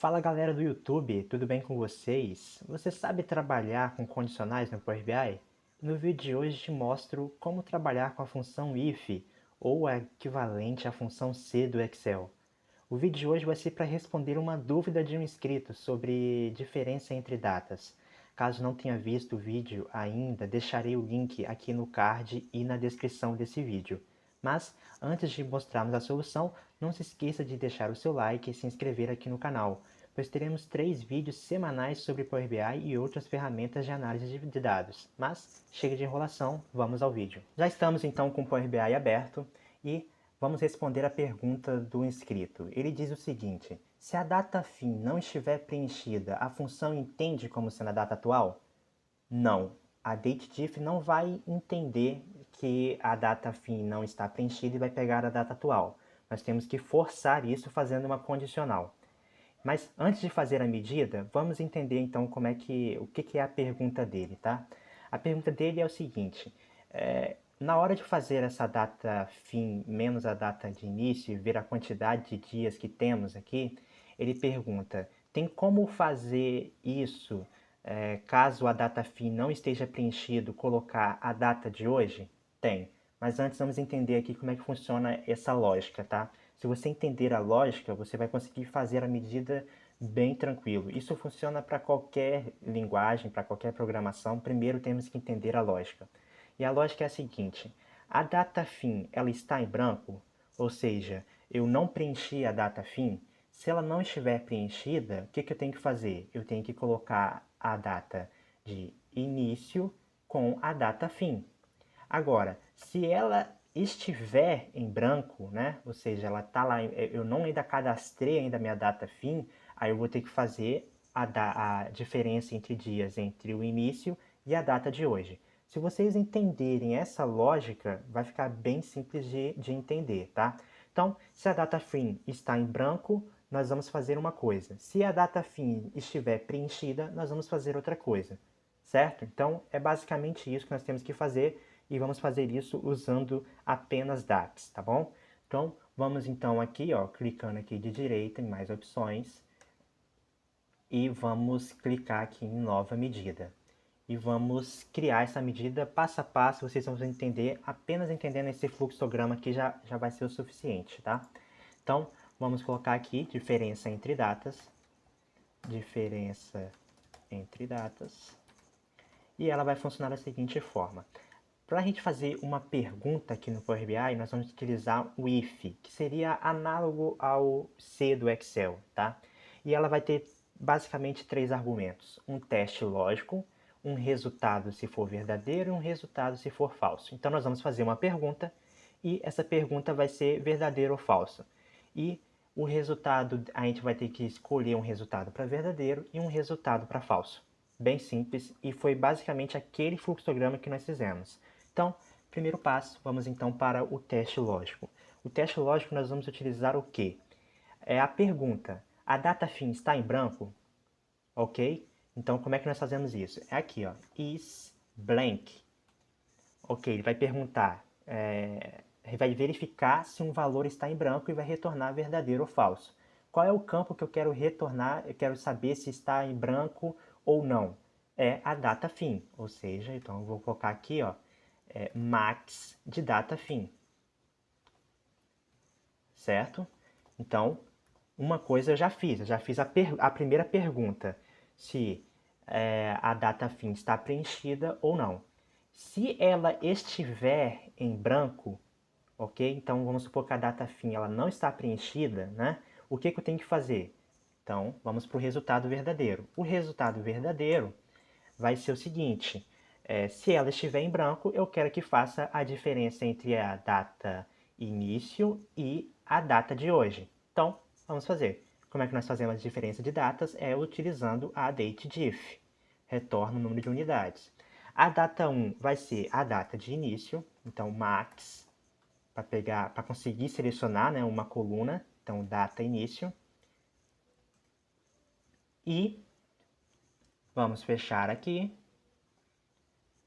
Fala galera do YouTube, tudo bem com vocês? Você sabe trabalhar com condicionais no Power BI? No vídeo de hoje te mostro como trabalhar com a função if, ou a equivalente à função C do Excel. O vídeo de hoje vai ser para responder uma dúvida de um inscrito sobre diferença entre datas. Caso não tenha visto o vídeo ainda, deixarei o link aqui no card e na descrição desse vídeo. Mas, antes de mostrarmos a solução, não se esqueça de deixar o seu like e se inscrever aqui no canal, pois teremos 3 vídeos semanais sobre Power BI e outras ferramentas de análise de dados. Mas, chega de enrolação, vamos ao vídeo. Já estamos então com o Power BI aberto e vamos responder a pergunta do inscrito. Ele diz o seguinte: se a data fim não estiver preenchida, a função entende como sendo a data atual? Não. A dateDiff não vai entender que a data fim não está preenchida e vai pegar a data atual. Nós temos que forçar isso fazendo uma condicional. Mas antes de fazer a medida, vamos entender então o que é a pergunta dele, tá? A pergunta dele é o seguinte: na hora de fazer essa data fim menos a data de início e ver a quantidade de dias que temos aqui, ele pergunta: tem como fazer isso caso a data fim não esteja preenchido, colocar a data de hoje? Tem. Mas antes vamos entender aqui como é que funciona essa lógica, tá? Se você entender a lógica, você vai conseguir fazer a medida bem tranquilo. Isso funciona para qualquer linguagem, para qualquer programação. Primeiro temos que entender a lógica. E a lógica é a seguinte: a data fim ela está em branco, ou seja, eu não preenchi a data fim. Se ela não estiver preenchida, o que eu tenho que fazer? Eu tenho que colocar a data de início com a data fim. Agora, se ela estiver em branco, né? Ou seja, ela tá lá, eu não ainda cadastrei ainda minha data fim, aí eu vou ter que fazer a diferença entre dias entre o início e a data de hoje. Se vocês entenderem essa lógica, vai ficar bem simples de entender, tá? Então, se a data fim está em branco, nós vamos fazer uma coisa. Se a data fim estiver preenchida, nós vamos fazer outra coisa, certo? Então, é basicamente isso que nós temos que fazer e vamos fazer isso usando apenas DAX, tá bom? Então, vamos então aqui, ó, clicando aqui de direita em mais opções e vamos clicar aqui em nova medida. E vamos criar essa medida passo a passo, vocês vão entender, apenas entendendo esse fluxograma aqui já vai ser o suficiente, tá? Então, vamos colocar aqui diferença entre datas, e ela vai funcionar da seguinte forma. Para a gente fazer uma pergunta aqui no Power BI, nós vamos utilizar o if, que seria análogo ao C do Excel, tá? E ela vai ter basicamente 3 argumentos: um teste lógico, um resultado se for verdadeiro e um resultado se for falso. Então nós vamos fazer uma pergunta e essa pergunta vai ser verdadeiro ou falso. E o resultado, a gente vai ter que escolher um resultado para verdadeiro e um resultado para falso. Bem simples, e foi basicamente aquele fluxograma que nós fizemos. Então, primeiro passo, vamos então para o teste lógico. O teste lógico nós vamos utilizar o quê? É a pergunta: a data fim está em branco? Ok? Então, como é que nós fazemos isso? É aqui, ó, is blank. Ok, ele vai perguntar, ele vai verificar se um valor está em branco e vai retornar verdadeiro ou falso. Qual é o campo que eu quero retornar? Eu quero saber se está em branco ou não. É a data fim, ou seja, então eu vou colocar aqui, ó, max de data fim, certo? Então, uma coisa eu já fiz a primeira pergunta, se a data fim está preenchida ou não. Se ela estiver em branco, ok? Então vamos supor que a data fim ela não está preenchida, né? O que eu tenho que fazer? Então vamos para o resultado verdadeiro. O resultado verdadeiro vai ser o seguinte: se ela estiver em branco, eu quero que faça a diferença entre a data início e a data de hoje. Então, vamos fazer. Como é que nós fazemos a diferença de datas? É utilizando a dateDiff. Retorna o número de unidades. A data 1 vai ser a data de início, então max, para conseguir selecionar, né, uma coluna, então data início. E vamos fechar aqui,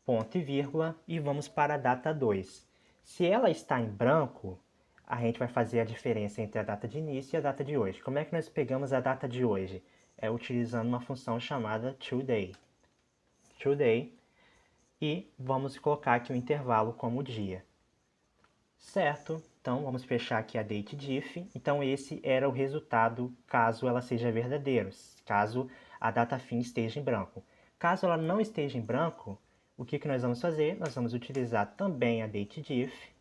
ponto e vírgula, e vamos para a data 2. Se ela está em branco, a gente vai fazer a diferença entre a data de início e a data de hoje. Como é que nós pegamos a data de hoje? É utilizando uma função chamada today. Today. E vamos colocar aqui o intervalo como dia. Certo? Então, vamos fechar aqui a date diff. Então, esse era o resultado caso ela seja verdadeira, caso a data fim esteja em branco. Caso ela não esteja em branco, o que nós vamos fazer? Nós vamos utilizar também a date diff.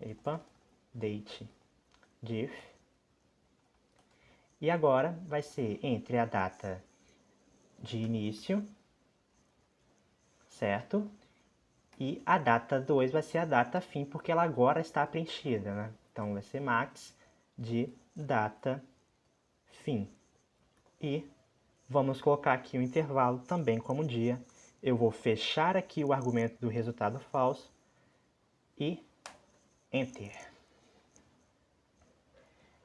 Epa, date diff. E agora vai ser entre a data de início, certo? E a data 2 vai ser a data fim, porque ela agora está preenchida, né? Então vai ser max de data fim. E vamos colocar aqui o intervalo também como dia. Eu vou fechar aqui o argumento do resultado falso e Enter.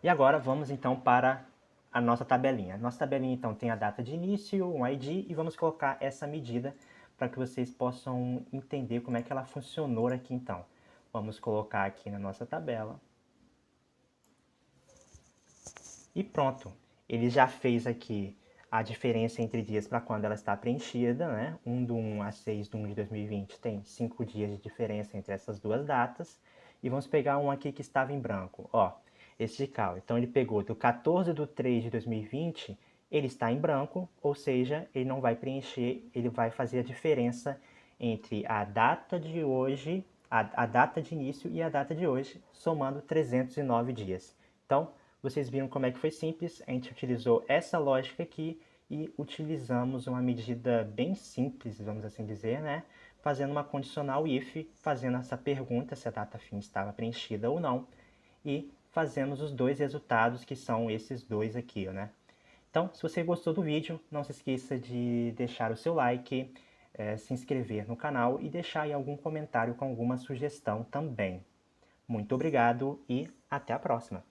E agora vamos então para a nossa tabelinha. Nossa tabelinha então tem a data de início, um ID, e vamos colocar essa medida para que vocês possam entender como é que ela funcionou aqui então. Vamos colocar aqui na nossa tabela. E pronto. Ele já fez aqui a diferença entre dias para quando ela está preenchida, né? 1 do 1 a 6 do 1 de 2020 tem 5 dias de diferença entre essas duas datas. E vamos pegar um aqui que estava em branco. Ó, esse de cá. Então ele pegou do 14 de 3 de 2020, ele está em branco, ou seja, ele não vai preencher, ele vai fazer a diferença entre a data de hoje, a data de início e a data de hoje, somando 309 dias. Então, vocês viram como é que foi simples, a gente utilizou essa lógica aqui e utilizamos uma medida bem simples, vamos assim dizer, né? Fazendo uma condicional if, fazendo essa pergunta se a data fim estava preenchida ou não, e fazemos os dois resultados que são esses dois aqui, né? Então, se você gostou do vídeo, não se esqueça de deixar o seu like, se inscrever no canal e deixar aí algum comentário com alguma sugestão também. Muito obrigado e até a próxima!